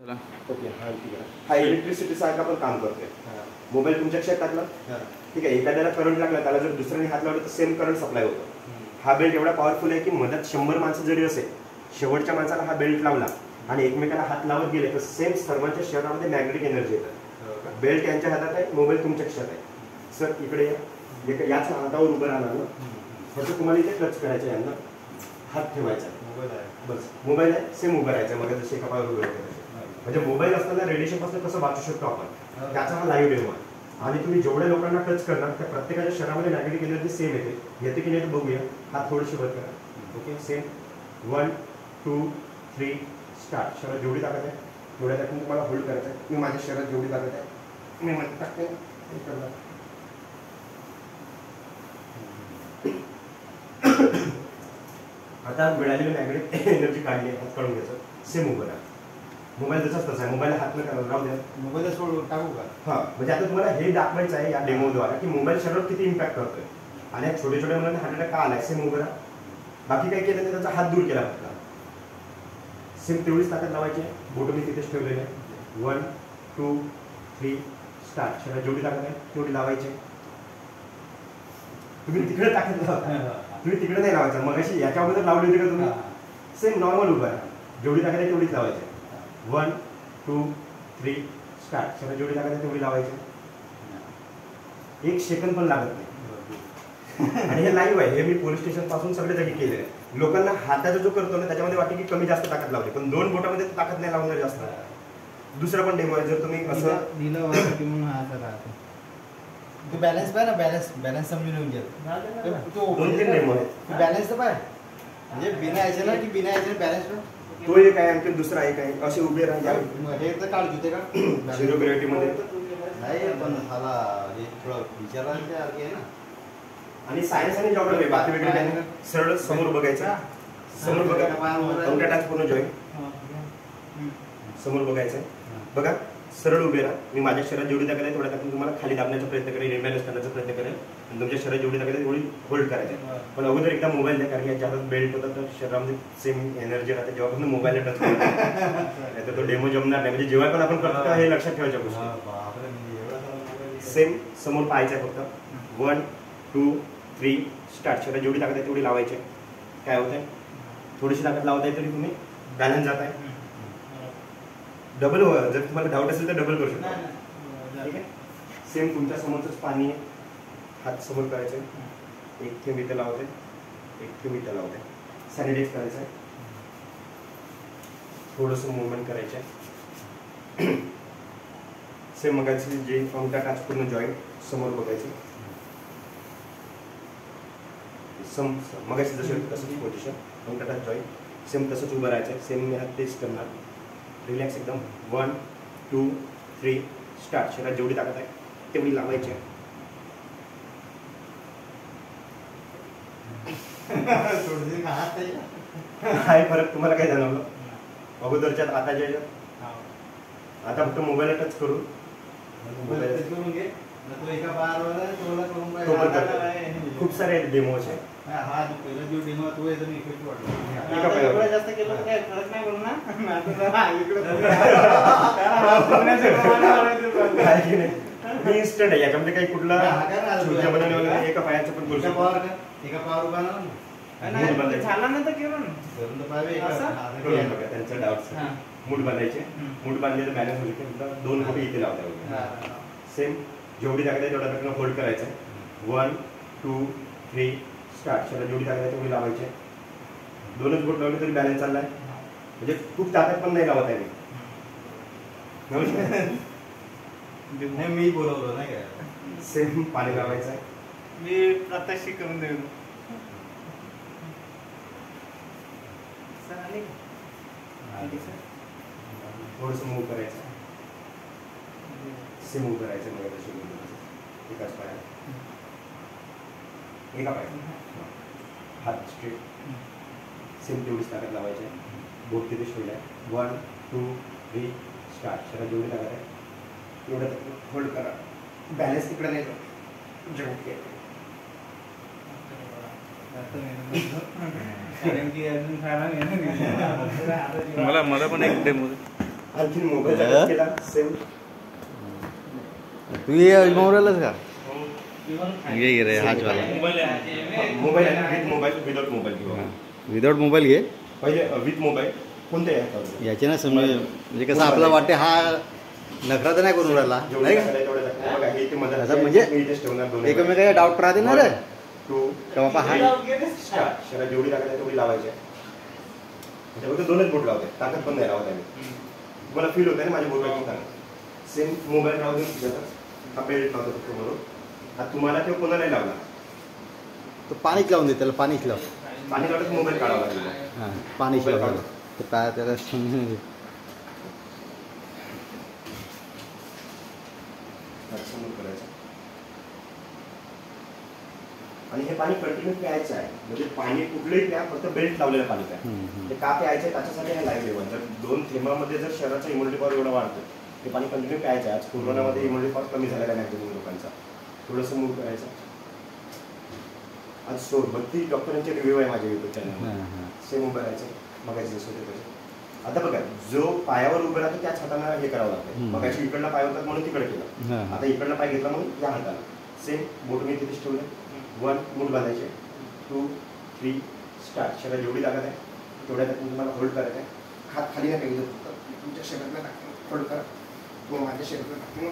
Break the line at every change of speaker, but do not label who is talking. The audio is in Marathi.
ओके हां ठीक आहे. हा इलेक्ट्रिसिटी सारखा पण काम करतोय. मोबाईल तुमच्या क्षात टाकला ठीक आहे, एखाद्याला करंट लागला त्याला जर दुसऱ्याने हात लावला तर सेम करंट सप्लाय होतो. हा बेल्ट एवढा पॉवरफुल आहे की मधात 100 माणसं जरी असेल, शेवटच्या माणसाला हा बेल्ट लावला आणि एकमेकाला हात लावत गेले तर सेम सर्वांच्या शरीरामध्ये मॅग्नेटिक एनर्जी येतात. बेल्ट यांच्या हातात आहे, मोबाईल तुमच्या क्षात आहे. सर इकडे याच हातावर उभं राहणार ना, फक्त तुम्हाला इथे टच करायचं, यांना हात ठेवायचा. मोबाईल आहे बस, मोबाईल आहे सेम उभं राहायचं. मग जसे एका पायावर उभं राहायचं म्हणजे मोबाईल असताना रेडिएशन पासून कसं वाचू शकतो आपण, त्याचा हा लाईव्ह डेमो आहे. आणि तुम्ही जेवढ्या लोकांना टच करणार त्या प्रत्येकाच्या शरीरामध्ये मॅग्नेटिक एनर्जी सेम येते की नाही बघूया. हात थोडेसे वर करा. Okay same 1 2 3 start. शरीरात जेवढी ताकद आहे तेवढ्या ताकद तुम्हाला होल्ड करायचं आहे. मी माझ्या शरीरात जेवढी ताकद आहे मी मध्ये टाकते करणार. आता मिळालेली मॅग्नेटिक एनर्जी काढली आहे, हात काढून घ्यायचं. सेम उभं राहा. मोबाईल जसाच तसा आहे, मोबाईल हात न करायला राहू द्या. मोबाईल सोडून टाकू का? हां, म्हणजे आता तुम्हाला हे दाखवायचं आहे या डेमोद्वारा की मोबाईल शरीरावर किती इम्पॅक्ट करतोय. आणि या छोट्या छोट्या मुलांना हार्ट अटॅक का आलाय. सेम उभं राहा. बाकी काही केलं नाही, त्याचा हात दूर केला फक्त. सेम तेवढीच ताकद लावायची आहे. बोट मी तिथेच ठेवलेली आहे. 1 2 3 स्टार्ट. शरीरात जेवढी ताकद आहे तेवढी लावायची. तुम्ही तिकडे ताकद लावा, तुम्ही तिकडे नाही लावायचं. मग अशी याच्या अगोदर लावली होती का तुम्ही? सेम नॉर्मल उभं राहा. जेवढी ताकद आहे तेवढीच लावायची. 1 2 3 स्टार्ट. शरीरात जेवढी ताकद आहे तेवढी लावायची. 1 सेकंद पण लागत नाही. आणि हे लाईव्ह आहे, हे मी पोलीस स्टेशन पासून सगळे जागी केलेलं आहे. लोकांना हाताचा जो करतो ना त्याच्यामध्ये वाटते की कमी जास्त ताकद लावली, पण 2 बोटामध्ये ताकद नाही लावणार जास्त. दुसरा पण डेमो आहे. जर तुम्ही असं
दिलं म्हणून हात राहतो तू बॅलन्स पाय ना, बॅलन्स समजून घेऊन घे.
2-3 डेमो आहेत.
बॅलन्स तर पाय म्हणजे बिना यायचं ना की बिना यायचं बॅलन्स पाय.
तो एक आहे, आणखी दुसरा एक आहे. असे उभे राहा.
हे तर काढ जुते का
झिरो ग्रॅव्हिटी मध्ये
नाही, पण हाला हे थोडं विचारायला आहे ना.
आणि सायन्स आणि जॉग्राफी बाकी वेगळे काय नाही. सरळ समोर बघायचं. समोर बघा, अंगठा टाच पूर्ण जॉईन समोर बघायचं. बघा सरळ उभे राहा. मी माझ्या शरीरात जेवढी ताकद आहे तेवढ्या ताकद तुम्हाला खाली दाबण्याचा प्रयत्न करेल, इम्बॅलन्स करण्याचा प्रयत्न करेल. आणि तुमच्या शरीरात जेवढी ताकद आहे तेवढी होल्ड करायचं. पण अगोदर एकदा मोबाईल द्या, कारण याच्या हातात बेल्ट होता तर शरीरामध्ये सेम एनर्जी राहते जेव्हा मोबाईल टच करतो. तर तो डेमो जमणार नाही. म्हणजे जेव्हा पण आपण करतो हे लक्षात ठेवायच्या गोष्टी. सेम समोर पाहायचं आहे फक्त. 1 2 3 स्टार्ट. शरीरात जेवढी ताकद आहे तेवढी लावायची. काय होत आहे, थोडीशी ताकद लावत आहे तरी तुम्ही बॅलन्स जात आहे. डबल जर तुम्हाला डाऊट असेल तर डबल करू शकता. ठीक आहे. सेम तुमच्या समोरच पाणी आहे, हात समोर करायचे. 1 थेंब इथं लावते, 1 थेंब इथं लावते. सॅनिटाईज करायचं आहे. थोडंसं मुवमेंट करायचं आहे. सेम मगाची जे अंगठा टाच पूर्ण जॉईंट समोर बघायचं. मगाशी जसं तसंच पोझिशन, अंगठा टाच जॉईंट सेम तसंच उभं राहायचं. सेम मी हात तेच करणार. रिलॅक्स एकदम. 1 2 3 स्टार्ट. शरीरात जेवढी ताकद आहे तेवढी लावायची. काय फरक तुम्हाला काय जाणवलं अगोदरच्यात आताच्या? आता फक्त मोबाईलला टच करून खूप सारे डेमो आहे.
हा पहिला जो डेमो तो एकदम इफेक्ट
वाटला.
जास्त केलं तर काय फरक नाही पडणार.
मी इन्स्टंट आहे, याच्यामध्ये काही कुठला बनवणे वगैरे एका पायाचं पण करू शकतो.
एका पावर
झाला ना तर केलं त्यांचा डाऊट. मूठ बांधायचे. मूठ बांधले तर बॅलन्स होऊ शकते. 2 बोटे इथे लावता. सेम जेवढी ताकद आहे तेवढ्या ताकदीनं होल्ड करायचं आहे. 1 2 3 स्टार्ट. शरीरात जेवढी ताकद आहे तेवढी लावायची. 2च बोट लावले तरी बॅलन्स चाललाय. म्हणजे खूप ताकद पण नाही लावत आहे मी.
मी बोलवलं नाही काय.
सेम पाणी लावायचं आहे.
मी प्रत्यक्ष करून देऊ.
थोडंसं मूव करायचं. सेम मूव करायचं. मग एकाच पाया, एका पाया हात स्ट्रेट. सेम तेवढीच ताकद लावायची. बोट तिथे ठेवलं आहे. 1 2 3 स्टार्ट. शरीरात जेवढी ताकद आहे तेवढं होल्ड करा. बॅलन्स तिकडे नाही जेवढी
मला पण एक डेमो
आणखी मोबाईल केला सेम.
तू ये मोबाईलच का घे रे हाच वाला
मोबाईल आहे विथ मोबाईल विदाउट मोबाईल किंवा
विदाउट मोबाईल घे
पहिले विथ मोबाईल कोणते आहे
याचे ना समजा म्हणजे कसं आपलं वाटते हा नखरा तर नाही करून राहिला नाही का असं म्हणजे एकमेकांना डाऊट राहते ना रे
टू
का बाबा हा
शरा जेवढी लागत तेवढी लावायची फक्त दोनच बोट लावते ताकद पण नाही लावत आहे तुम्हाला फील होते ना माझ्या बोट सेम मोबाईल राहू दे हा बेल्ट लावतो फक्त बरोबर हा तुम्हाला ते कोणाला नाही लावला
तो पाणीच लावून दे त्याला पाणीच लाव
पाणी लावलं मोबाईल काढावा लागेल
हां पाणीच लाव तर काय त्याला समजून घे
करायचं आणि हे पाणी कंटिन्यू प्यायचं आहे म्हणजे पाणी कुठलंही प्या फक्त बेल्ट लावलेलं पाणी प्या ते का प्यायचं आहे त्याच्यासाठी हे लाईव्ह लेवल जर 2 थेंबामध्ये जर शरीराचा इम्युनिटी पॉवर एवढं वाढतं ते पाणी कंटिन्यू प्यायचं आहे. आज कोरोनामध्ये इम्युनिटी पॉवर कमी झालेला नाही लोकांचा थोडंसं मूव करायचं. आज 32 डॉक्टरांचे रिव्ह्यू आहे माझ्या युट्यूब चॅनलवर सेम उभं राहायचं बघायचं जसं होते तसं. आता बघा जो पायावर उभं राहतो त्याच हाताने हे करावं लागतं मगाशी इकडला पाय होतात म्हणून तिकडे केलं आता इकडला पाय घेतला म्हणून या हाताला सेम बोट मी तिथेच ठेवलं 1 मूठ बांधायचे 2 3 स्टार्ट. शरीर जेवढी लागत आहे तेवढ्या तुम्हाला होल्ड करायचं आहे. हात खाली नाही पाहिजे तुमच्या शरीराला होल्ड करा किंवा माझ्या शरीराला